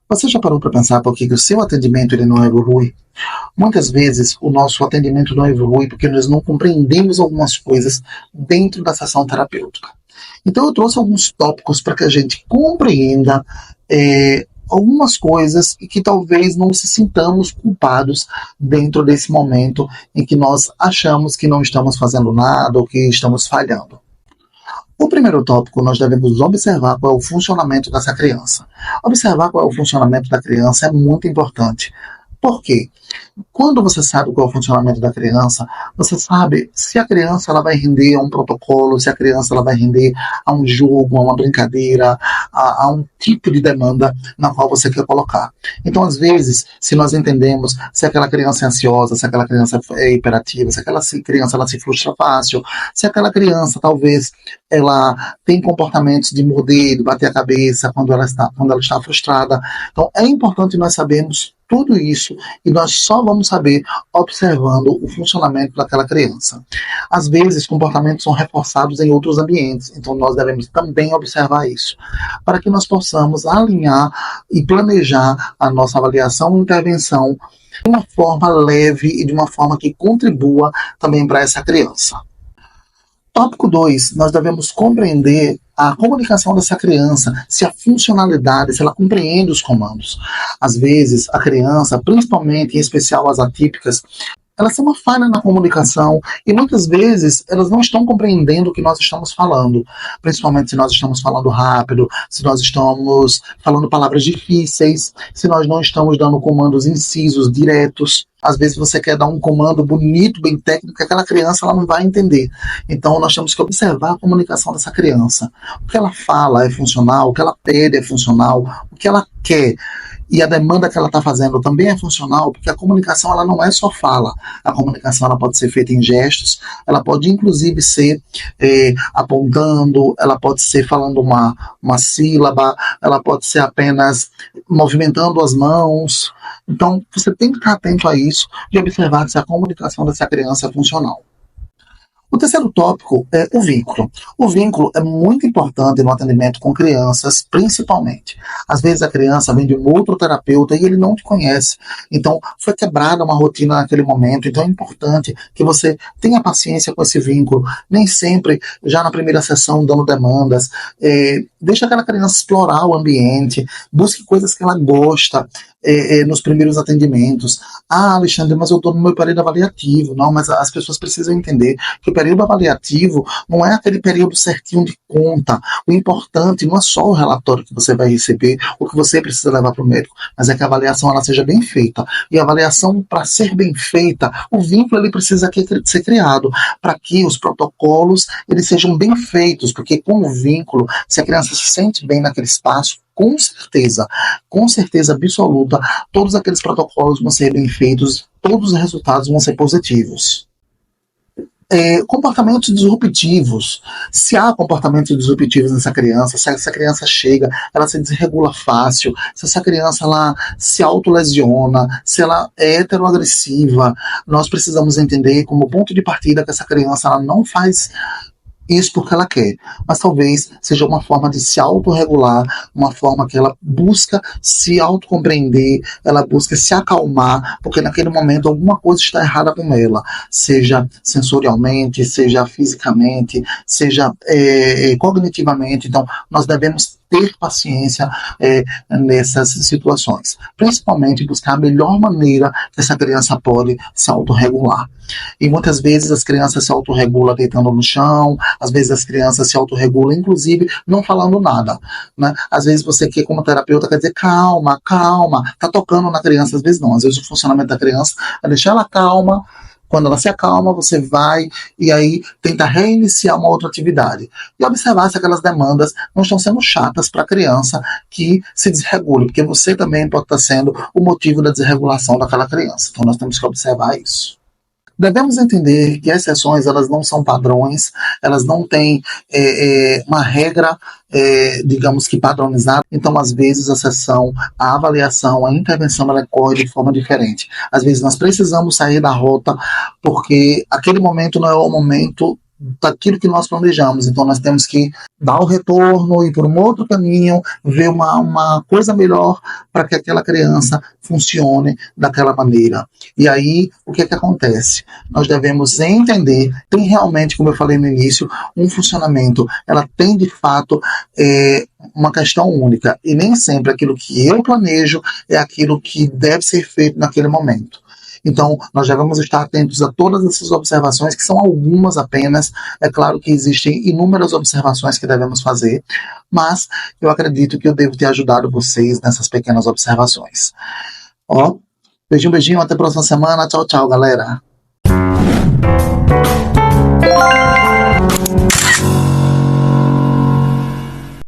Você já parou para pensar por que o seu atendimento ele não evolui? Muitas vezes o nosso atendimento não evolui porque nós não compreendemos algumas coisas dentro da sessão terapêutica. Então eu trouxe alguns tópicos para que a gente compreenda algumas coisas e que talvez não se sintamos culpados dentro desse momento em que nós achamos que não estamos fazendo nada ou que estamos falhando. O primeiro tópico, nós devemos observar qual é o funcionamento dessa criança. Observar qual é o funcionamento da criança é muito importante. Por quê? Quando você sabe qual é o funcionamento da criança, você sabe se a criança ela vai render a um protocolo, se a criança ela vai render a um jogo, a uma brincadeira, a um tipo de demanda na qual você quer colocar. Então, às vezes, se nós entendemos se aquela criança é ansiosa, se aquela criança é hiperativa, se aquela criança ela se frustra fácil, se aquela criança talvez ela tem comportamentos de morder, de bater a cabeça quando ela está frustrada. Então, é importante nós sabermos tudo isso e nós só vamos saber observando o funcionamento daquela criança. Às vezes, comportamentos são reforçados em outros ambientes, então nós devemos também observar isso, para que nós possamos alinhar e planejar a nossa avaliação e intervenção de uma forma leve e de uma forma que contribua também para essa criança. Tópico 2, nós devemos compreender a comunicação dessa criança, se a funcionalidade, se ela compreende os comandos. Às vezes, a criança, principalmente, em especial as atípicas, elas têm uma falha na comunicação e muitas vezes elas não estão compreendendo o que nós estamos falando, principalmente se nós estamos falando rápido, se nós estamos falando palavras difíceis, se nós não estamos dando comandos incisos, diretos. Às vezes você quer dar um comando bonito, bem técnico, que aquela criança ela não vai entender. Então nós temos que observar a comunicação dessa criança. O que ela fala é funcional, o que ela pede é funcional, o que ela quer e a demanda que ela está fazendo também é funcional, porque a comunicação ela não é só fala. A comunicação ela pode ser feita em gestos, ela pode inclusive ser apontando, ela pode ser falando uma sílaba, ela pode ser apenas movimentando as mãos. Então, você tem que estar atento a isso e observar se a comunicação dessa criança é funcional. O terceiro tópico é o vínculo. O vínculo é muito importante no atendimento com crianças, principalmente. Às vezes a criança vem de um outro terapeuta e ele não te conhece. Então, foi quebrada uma rotina naquele momento. Então, é importante que você tenha paciência com esse vínculo. Nem sempre, já na primeira sessão, dando demandas. Deixa aquela criança explorar o ambiente. Busque coisas que ela gosta. Nos primeiros atendimentos. Alexandre, mas eu estou no meu período avaliativo. Não, mas as pessoas precisam entender que o período avaliativo não é aquele período certinho de conta. O importante não é só o relatório que você vai receber, o que você precisa levar para o médico, mas é que a avaliação ela seja bem feita. E a avaliação, para ser bem feita, o vínculo ele precisa ser criado para que os protocolos eles sejam bem feitos, porque com o vínculo, se a criança se sente bem naquele espaço, com certeza absoluta, todos aqueles protocolos vão ser bem feitos, todos os resultados vão ser positivos. Comportamentos disruptivos. Se há comportamentos disruptivos nessa criança, se essa criança chega, ela se desregula fácil, se essa criança ela se autolesiona, se ela é heteroagressiva, nós precisamos entender como ponto de partida que essa criança ela não faz isso porque ela quer, mas talvez seja uma forma de se autorregular, uma forma que ela busca se autocompreender, ela busca se acalmar, porque naquele momento alguma coisa está errada com ela, seja sensorialmente, seja fisicamente, seja cognitivamente. Então nós devemos ter paciência nessas situações, principalmente buscar a melhor maneira que essa criança pode se autorregular. E muitas vezes as crianças se autorregulam deitando no chão, às vezes as crianças se autorregulam, inclusive, não falando nada, né? Às vezes você que como terapeuta quer dizer, calma, tá tocando na criança, às vezes não, às vezes o funcionamento da criança é deixar ela calma. Quando ela se acalma, você vai e aí tenta reiniciar uma outra atividade. E observar se aquelas demandas não estão sendo chatas para a criança que se desregule, porque você também pode estar sendo o motivo da desregulação daquela criança. Então nós temos que observar isso. Devemos entender que as sessões elas não são padrões, elas não têm uma regra, digamos que padronizada. Então, às vezes, a sessão, a avaliação, a intervenção, ela corre de forma diferente. Às vezes, nós precisamos sair da rota porque aquele momento não é o momento daquilo que nós planejamos. Então nós temos que dar o retorno, ir por um outro caminho, ver uma coisa melhor para que aquela criança funcione daquela maneira. E aí, o que acontece? Nós devemos entender, tem realmente, como eu falei no início, um funcionamento, ela tem de fato uma questão única, e nem sempre aquilo que eu planejo é aquilo que deve ser feito naquele momento. Então, nós devemos estar atentos a todas essas observações, que são algumas apenas. É claro que existem inúmeras observações que devemos fazer, mas eu acredito que eu devo ter ajudado vocês nessas pequenas observações. Ó, beijinho, beijinho, até a próxima semana. Tchau, tchau, galera.